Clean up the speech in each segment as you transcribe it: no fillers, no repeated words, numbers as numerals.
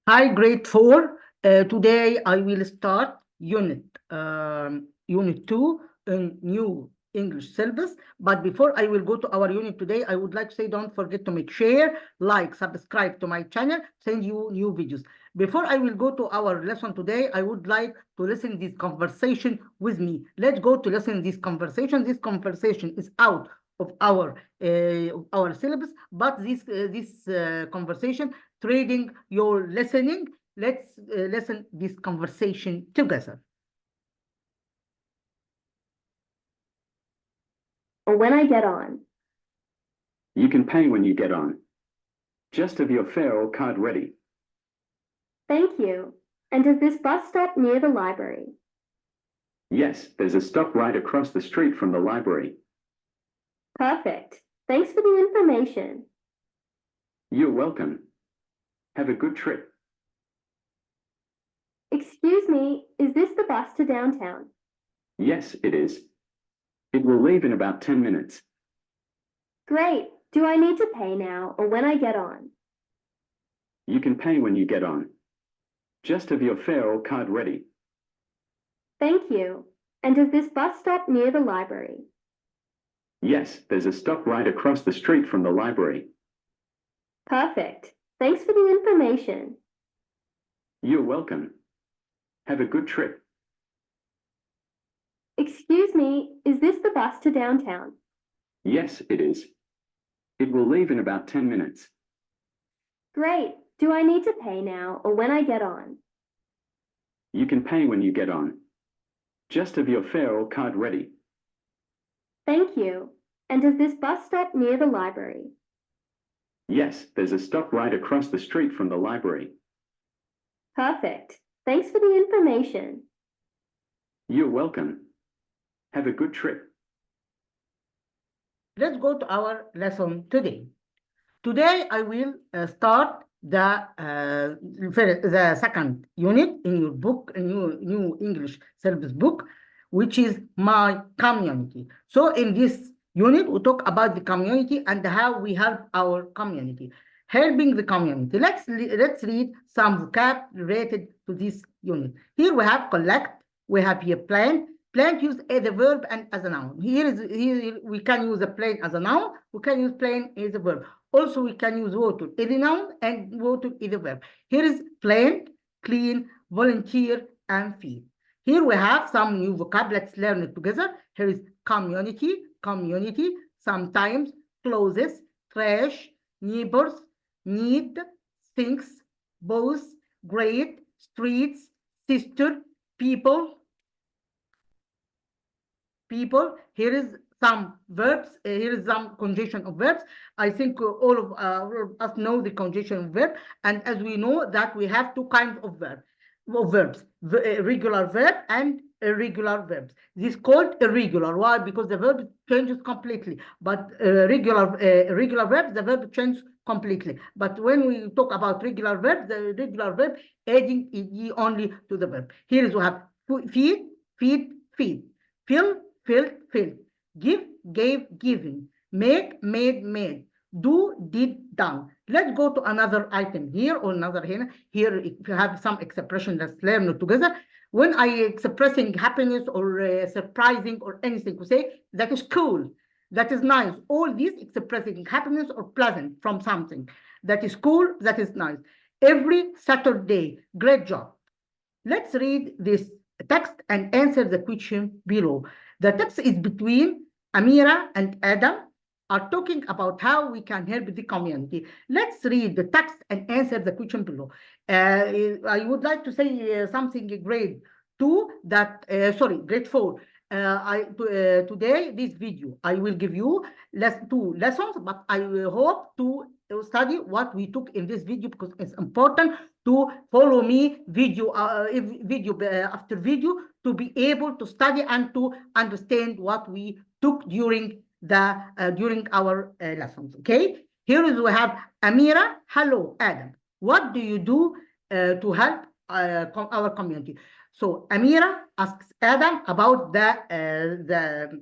Hi, grade 4. Today I will start unit 2 in new English syllabus. But before I will go to our unit today, I would like to say don't forget to make share, like, subscribe to my channel, send you new videos. Before I will go to our lesson today, I would like to listen this conversation with me. Let's go to listen this conversation. This conversation is out of our syllabus, but this conversation trading your listening. Let's listen this conversation together. Or when I get on. You can pay when you get on. Just have your fare or card ready. Thank you. And is this bus stop near the library? Yes, there's a stop right across the street from the library. Perfect. Thanks for the information. You're welcome. Have a good trip. Excuse me, is this the bus to downtown? Yes, it is. It will leave in about 10 minutes. Great. Do I need to pay now or when I get on? You can pay when you get on. Just have your fare or card ready. Thank you. And is this bus stop near the library? Yes, there's a stop right across the street from the library. Perfect. Thanks for the information. You're welcome. Have a good trip. Excuse me, is this the bus to downtown? Yes, it is. It will leave in about 10 minutes. Great. Do I need to pay now or when I get on? You can pay when you get on. Just have your fare or card ready. Thank you. And is this bus stop near the library? Yes, there's a stop right across the street from the library. Perfect. Thanks for the information. You're welcome. Have a good trip. Let's go to our lesson today. Today I will start the second unit in your book, new English syllabus book, which is my community. So in this unit, we talk about the community and how we help our community. Helping the community. Let's read some vocab related to this unit. Here we have collect, we have here plan. Plant used as a verb and as a noun. Here we can use a plant as a noun. We can use plant as a verb. Also, we can use water as a noun and water as a verb. Here is plant, clean, volunteer, and feed. Here we have some new vocab. Let's learn it together. Here is community, sometimes, clothes, trash, neighbors, need, things, both, great, streets, sister, people. Here is some verbs. Here is some conjugation of verbs. I think all of us know the conjugation of verb, and as we know that we have two kinds of verbs, regular verb and irregular verbs. This is called irregular. Why? Because the verb changes completely. But regular verbs, the verb changes completely. But when we talk about regular verbs, the regular verb adding ed only to the verb. Here is we have feed, fill, filled, give, gave, given, make, made, do, did, done. Let's go to another item here or another here. Here, if you have some expression, let's learn it together. When I expressing happiness or surprising or anything, we say that is cool, that is nice. All these expressing happiness or pleasant from something. That is cool, that is nice. Every Saturday, great job. Let's read this text and answer the question below. The text is between Amira and Adam are talking about how we can help the community. Let's read the text and answer the question below. I would like to say something grade 2 that, grade 4. Today, this video, I will give you 2 lessons, but I hope to study what we took in this video because it's important to follow me video after video to be able to study and to understand what we took during our lessons. Okay, here is we have Amira. Hello, Adam. What do you do to help our community? So Amira asks Adam about the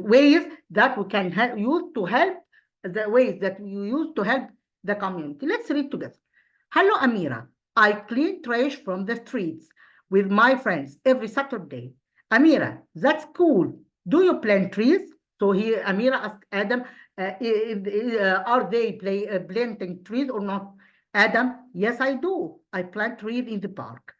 ways that we can use to help, the ways that you use to help the community. Let's read together. Hello, Amira. I clean trash from the streets with my friends every Saturday. Amira, that's cool. Do you plant trees? So here Amira asked Adam, are they planting trees or not? Adam, yes, I do. I plant trees in the park.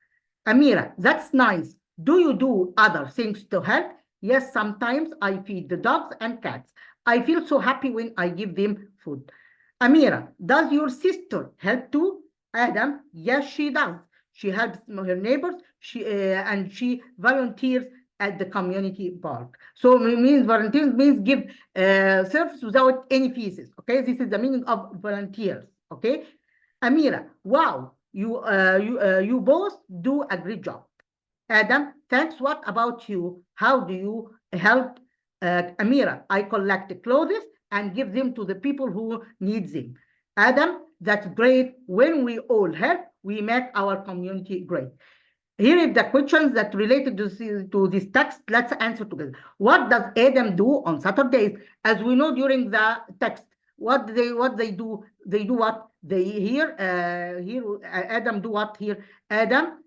Amira, that's nice. Do you do other things to help? Yes, sometimes I feed the dogs and cats. I feel so happy when I give them food. Amira, does your sister help too? Adam, yes, she does. She helps her neighbors. And she volunteers at the community park. So it means volunteers means give service without any fees. Okay, this is the meaning of volunteers. Okay, Amira, wow, you both do a great job. Adam, thanks. What about you? How do you help? Amira, I collect clothes and give them to the people who need them. Adam, that's great. When we all help, we make our community great. Here is the questions that related to this text. Let's answer together. What does Adam do on Saturdays? As we know during the text, what they do? They do what? They here Adam do what here? Adam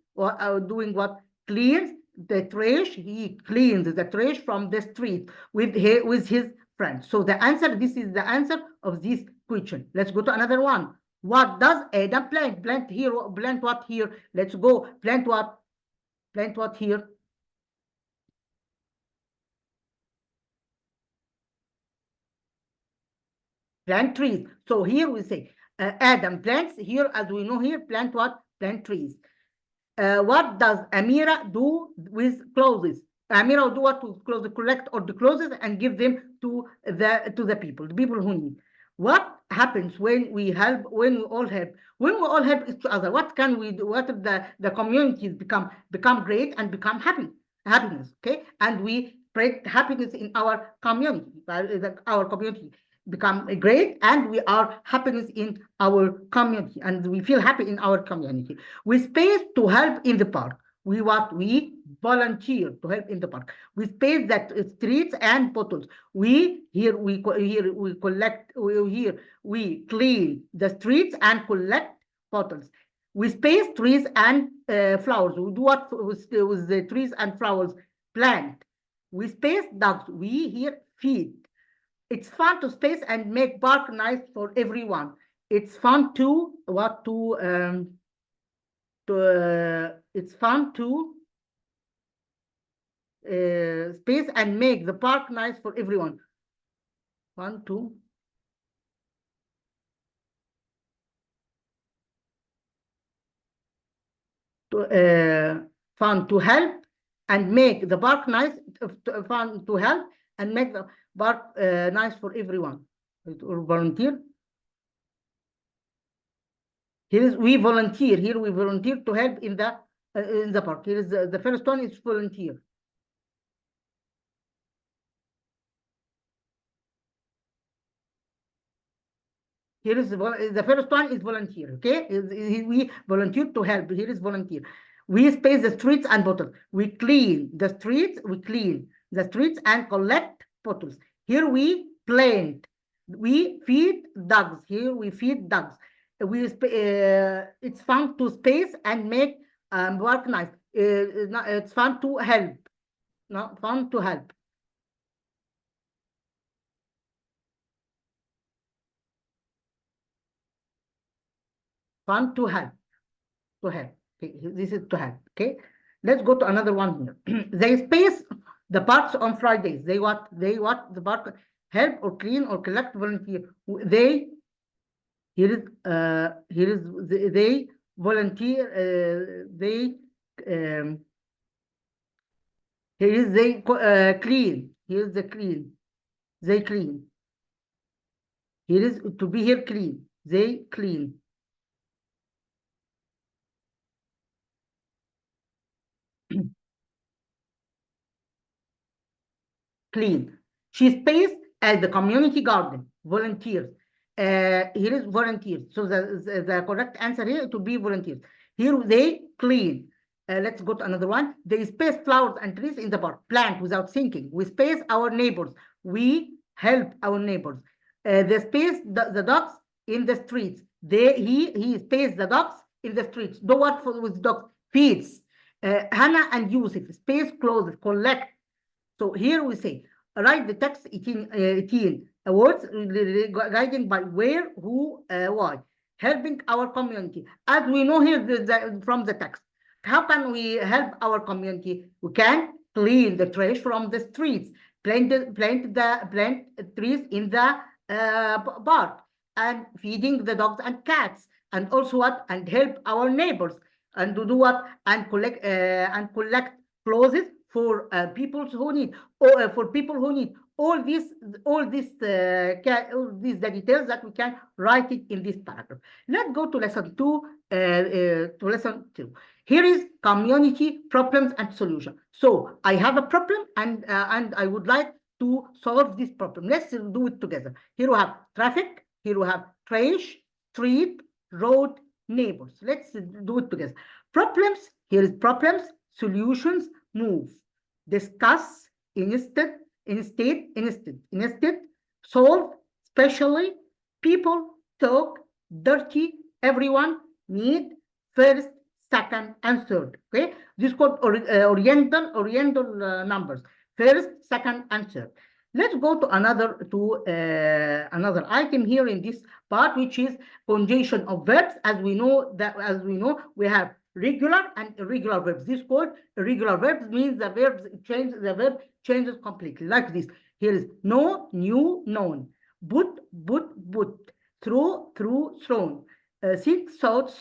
doing what? Cleans the trash. He cleans the trash from the street with his friends. So the answer, this is the answer of this question. Let's go to another one. What does Adam plant? Plant here, plant what here? Let's go. Plant what? Plant what here? Plant trees. So here we say Adam plants. Here, as we know here, plant what? Plant trees. What does Amira do with clothes? Amira will do what with clothes? Collect all the clothes and give them to the people who need. What happens when we help? When we all help? When we all help each other, what can we do? What the communities become great and become happiness? Okay, and we spread happiness in our community. Our community become great, and we are happiness in our community, and we feel happy in our community. We space to help in the park. We volunteer to help in the park. We space that streets and bottles. We clean the streets and collect bottles. We space trees and flowers. We do what with the trees and flowers? Plant. We space dogs. We here feed. It's fun to space and make park nice for everyone. It's fun to it's fun to space and make the park nice for everyone. Fun to help and make the park nice. Fun to help and make the park nice for everyone. Or volunteer. We volunteer. Here we volunteer to help in the park. Here is the first one is volunteer. Here is the first one is volunteer. Okay, we volunteer to help. Here is volunteer. We space the streets and bottles. We clean the streets. We clean the streets and collect bottles. Here we plant. We feed dogs. Here we feed dogs. It's fun to space and make work nice. It's fun to help. Not fun to help. Fun to help. To help. Okay, this is to help. Okay, let's go to another one here. They space the parks on Fridays. They what? The park help or clean or collect volunteer. They they volunteer. Clean. Here is the clean. They clean. Here is to be here clean. They clean. Clean. She space at the community garden. Volunteers. Here is volunteers. So the correct answer here to be volunteers. Here they clean. Let's go to another one. They space flowers and trees in the park. Plant without thinking. We space our neighbors. We help our neighbors. They space the dogs in the streets. He space the dogs in the streets. Do what with dogs? Feeds. Hannah and Yusuf, space, clothes, collect. So here we say, write the text 18 words guiding by where, who, why. Helping our community. As we know here from the text, how can we help our community? We can clean the trash from the streets, plant trees in the park, and feeding the dogs and cats, and also what? And help our neighbors, and to do what? And collect clothes for people who need, or for people who need. All these the details that we can write it in this paragraph. Let's go to lesson 2. Here is community problems and solution. So I have a problem, and I would like to solve this problem. Let's do it together. Here we have traffic. Here we have trash, street, road, neighbors. Let's do it together. Problems. Here is problems. Solutions. Move. Discuss. Instead, solve, especially, people, talk, dirty, everyone, need, first, second, and third. Okay, this is called oriental numbers. First, second, and third. Let's go to another item here in this part, which is conjugation of verbs. As we know, we have regular and irregular verbs. This is called irregular verbs, means the verb changes completely, like this. Here is know, knew, known. Put, throw, thrown. Think, thought.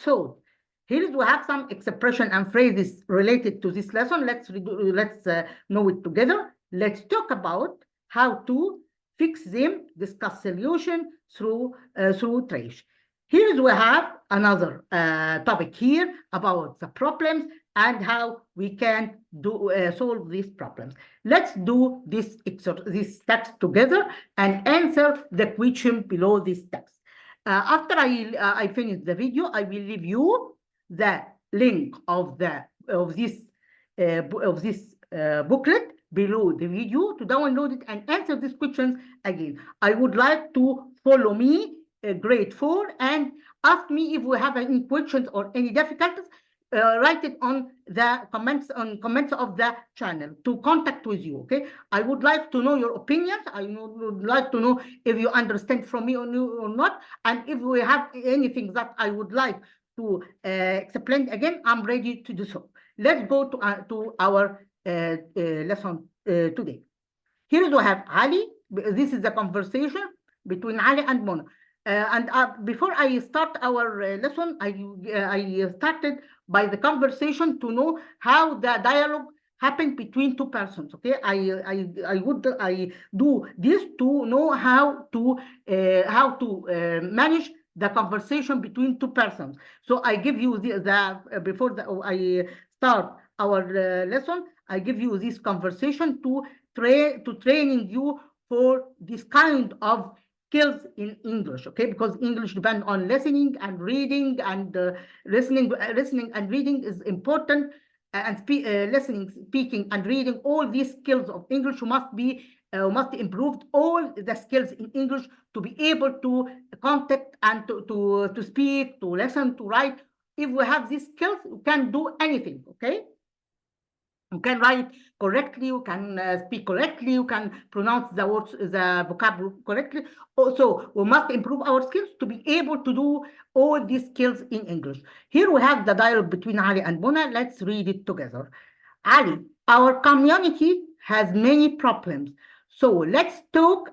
Here is we have some expression and phrases related to this lesson. Let's know it together. Let's talk about how to fix them, discuss solution through trash. Here is we have another topic here about the problems and how we can solve these problems. Let's do this text together and answer the question below this text. After I finish the video, I will leave you the link of this booklet below the video to download it and answer these questions again. I would like to follow me grade 4 and ask me if we have any questions or any difficulties. Write it on the comments of the channel to contact with you. Okay, I would like to know your opinions. I would like to know if you understand from me or not, and if we have anything that I would like to explain again, I'm ready to do so. Let's go to our lesson today. Here we have Ali. This is the conversation between Ali and Mona. Before I start our lesson, I started by the conversation to know how the dialogue happened between two persons. Okay, I do this to know how to manage the conversation between two persons. So I give you before I start our lesson, I give you this conversation to training you for this kind of skills in English, okay? Because English depends on listening and reading, and listening and reading is important, and listening, speaking, and reading. All these skills of English must improve all the skills in English to be able to contact and to speak, to listen, to write. If we have these skills, we can do anything, okay? You can write correctly, you can speak correctly, you can pronounce the words, the vocabulary correctly. Also, we must improve our skills to be able to do all these skills in English. Here we have the dialogue between Ali and Mona. Let's read it together. Ali, our community has many problems. So let's talk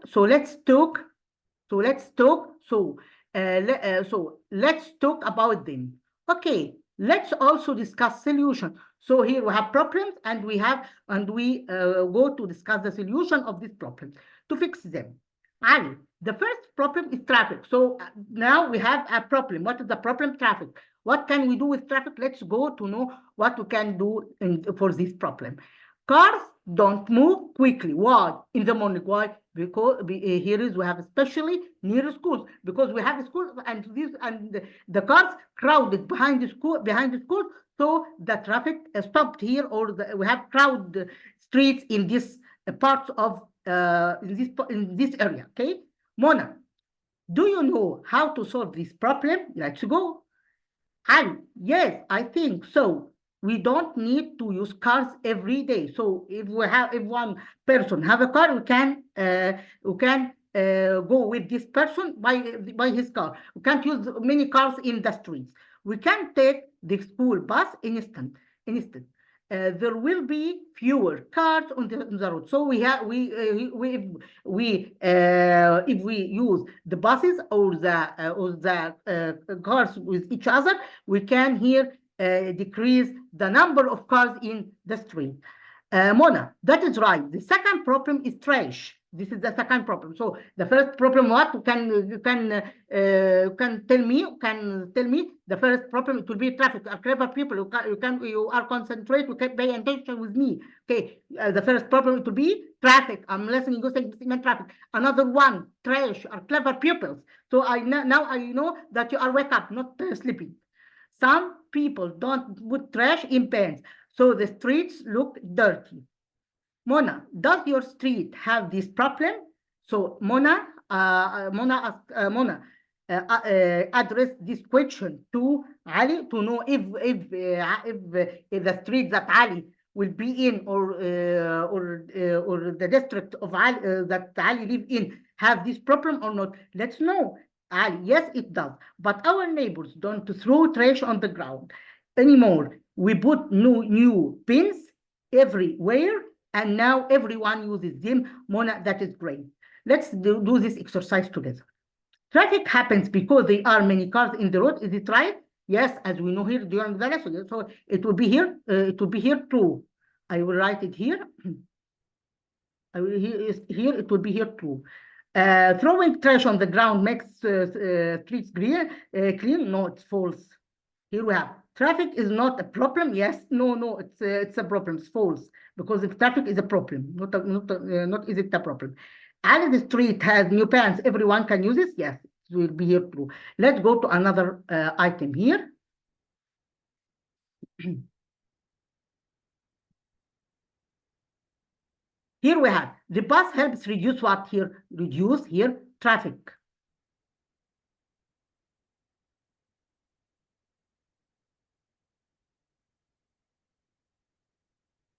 about them. Okay, let's also discuss solution. So here we have problems, and we go to discuss the solution of these problems to fix them. Ali, the first problem is traffic. So now we have a problem. What is the problem? Traffic. What can we do with traffic? Let's go to know what we can do for this problem. Cars don't move quickly. Why? In the morning. Why? Because here we have especially near schools, because we have schools and the cars crowded behind the school. So the traffic stopped here, or we have crowded streets in this parts of in this area. Okay, Mona, do you know how to solve this problem? Let's go. Ali, yes, I think so. We don't need to use cars every day. So if one person have a car, we can go with this person by his car. We can't use many cars in the streets. We can take the school bus instead. There will be fewer cars on the road. So if we use the buses or the cars with each other, we can here decrease the number of cars in the street. Mona, that is right. The second problem is trash. This is the second problem. So the first problem, what you can tell me? The first problem, it will be traffic. Clever people, you are concentrate. You can pay attention with me. Okay. The first problem, it will be traffic. I'm listening. You say traffic. Another one, trash. Are clever pupils. So now I know that you are wake up, not sleeping. Some people don't put trash in pans, so the streets look dirty. Mona, does your street have this problem? So Mona address this question to Ali to know if the street that Ali will be in or the district of Ali that Ali live in have this problem or not. Let's know. Ali, yes, it does. But our neighbors don't throw trash on the ground anymore. We put new bins everywhere, and now everyone uses them. Mona, that is great. Let's do this exercise together. Traffic happens because there are many cars in the road. Is it right? Yes, as we know here during the lesson. So it will be here. It will be here too. I will write it here. I will here. It will be here too. Throwing trash on the ground makes streets clean. No, it's false. Here we have traffic is not a problem. Yes, no, it's a problem. It's false because if traffic is a problem, not is it a problem. And the street has new pants. Everyone can use this. Yes, it will be here too. Let's go to another item here. Here we have the bus helps reduce what here? Reduce here traffic.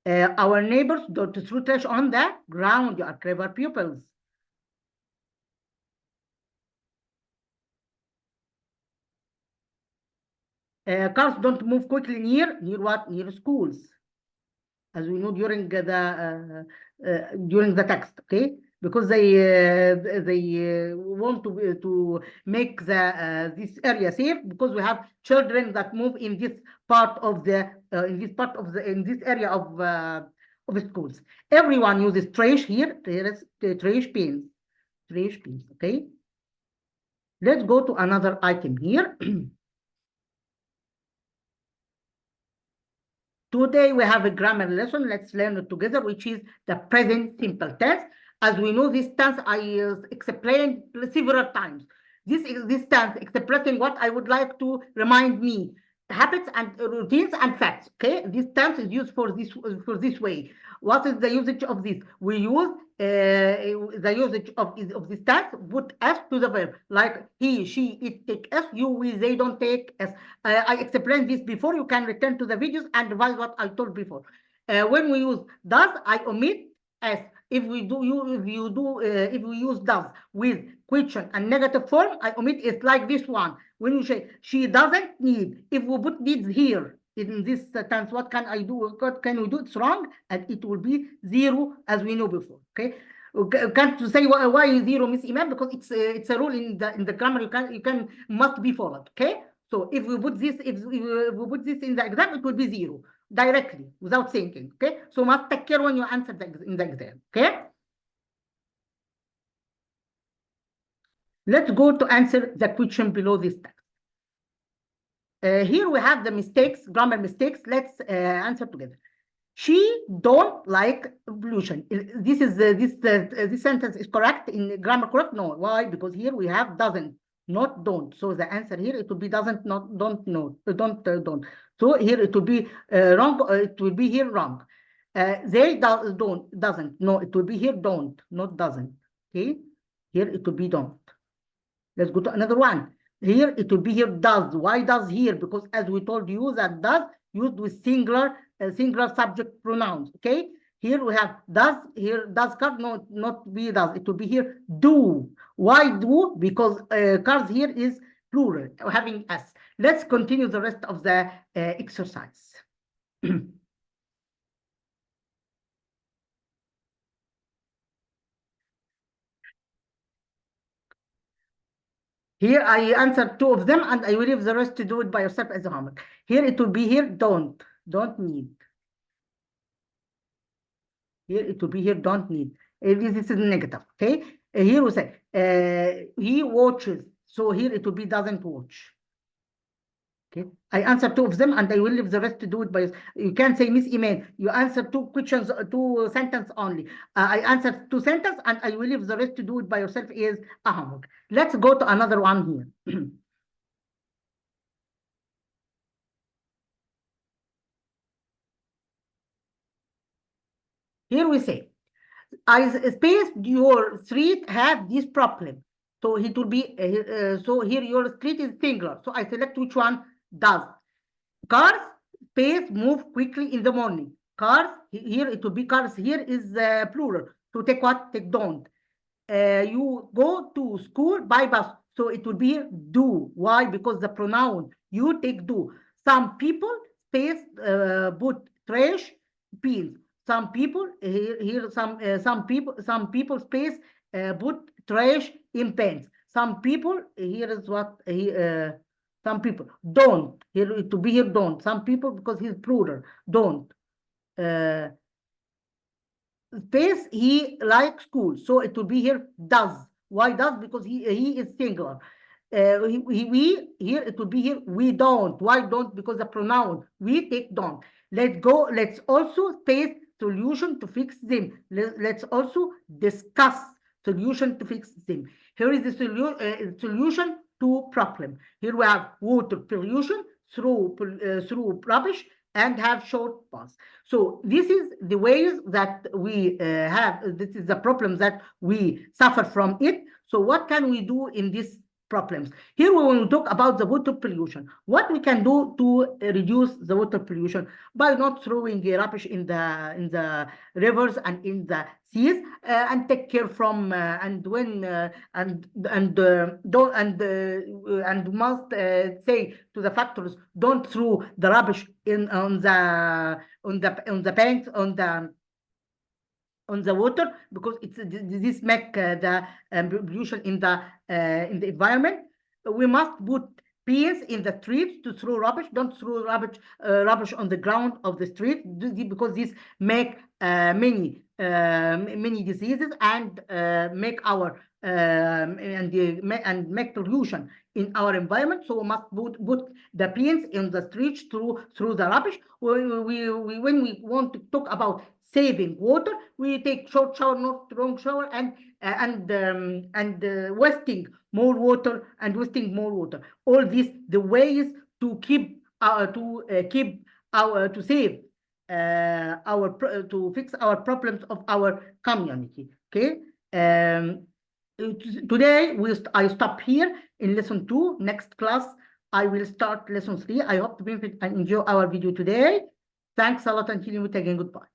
Our neighbors don't throw trash on the ground. You are clever pupils. Cars don't move quickly near what? Near schools, as we know during the text, okay? Because they want to make this area safe, because we have children that move in this part of the in this area of schools. Everyone uses trash here. There is the trash bins, okay? Let's go to another item here. Today we have a grammar lesson. Let's learn it together, which is the present simple tense. As we know, this tense I explained several times. This tense expressing what I would like to remind me: habits and routines and facts. Okay, this tense is used for this way. What is the usage of this? We use the usage of this tense. Put s to the verb, like he, she, it take s. You, we, they don't take s. I explained this before. You can return to the videos and revise what I told before. When we use does, I omit s. If we use does with question and negative form, I omit it, like this one. When you say she doesn't need, if we put needs here in this tense, what can I do? What can we do? It's wrong, and it will be zero, as we know before. Okay. Can't say why zero, Miss Iman? Because it's a rule in the grammar. You must be followed. Okay. So if we put this in the exam, it will be zero directly without thinking. Okay. So must take care when you answer in the exam. Okay. Let's go to answer the question below this text. Here we have the mistakes, grammar mistakes. Let's answer together. She don't like pollution. This sentence is correct in grammar, correct? No. Why? Because here we have doesn't, not don't. So the answer here, it will be doesn't, not don't, no, don't. So here it will be wrong. It will be here wrong. They doesn't. No, it will be here don't, not doesn't. Okay. Here it will be don't. Let's go to another one. Here it will be here does. Why does here? Because as we told you that does used with singular subject pronouns. Okay. Here we have does. Here does cars, no, not be does. It will be here do. Why do? Because cars here is plural, having s. Let's continue the rest of the exercise. Here I answered 2 of them, and I will leave the rest to do it by yourself as a homework. Here it will be here don't need. Here it will be here don't need. This is negative. Okay. Here we say he watches. So here it will be doesn't watch. Okay. I answered 2 of them, and I will leave the rest to do it by yourself. You can say, Miss Iman, you answered 2 questions, 2 sentences only. I answered 2 sentences, and I will leave the rest to do it by yourself as a homework. Let's go to another one here. Here we say, I spaced your street have this problem. So it will be, so here your street is singular. So I select which one does. Cars space move quickly in the morning. Cars, here it will be cars, here is plural. So take what? Take don't. You go to school by bus. So it will be do. Why? Because the pronoun you take do. Some people space put trash pins. Some people here some people space put trash in pens. Some people here is what some people don't. Here it will be here don't. Some people because he's plural don't. Space he likes school, so it will be here does. Why does? Because he is singular. We here it will be here we don't. Why don't? Because the pronoun we take don't. Let's go. Let's also space solution to fix them. Let's also discuss solution to fix them. Here is the solution to problem. Here we have water pollution through rubbish and have short paths. So this is the ways that we have. This is the problem that we suffer from it. So what can we do in this problems? Here we will talk about the water pollution. What we can do to reduce the water pollution by not throwing rubbish in the rivers and in the seas, and take care from and when and must say to the factories don't throw the rubbish on the banks on the water, because this make the pollution in the environment. We must put bins in the streets to throw rubbish. Don't throw rubbish on the ground of the street, because this make many diseases and make our and make pollution in our environment. So we must put the bins in the streets through the rubbish. When we want to talk about saving water, we take short shower, not long shower, and wasting more water All these the ways to fix our problems of our community. Okay. Today I stop here in lesson 2. Next class I will start lesson 3. I hope to benefit and enjoy our video today. Thanks a lot, and see you again. Goodbye.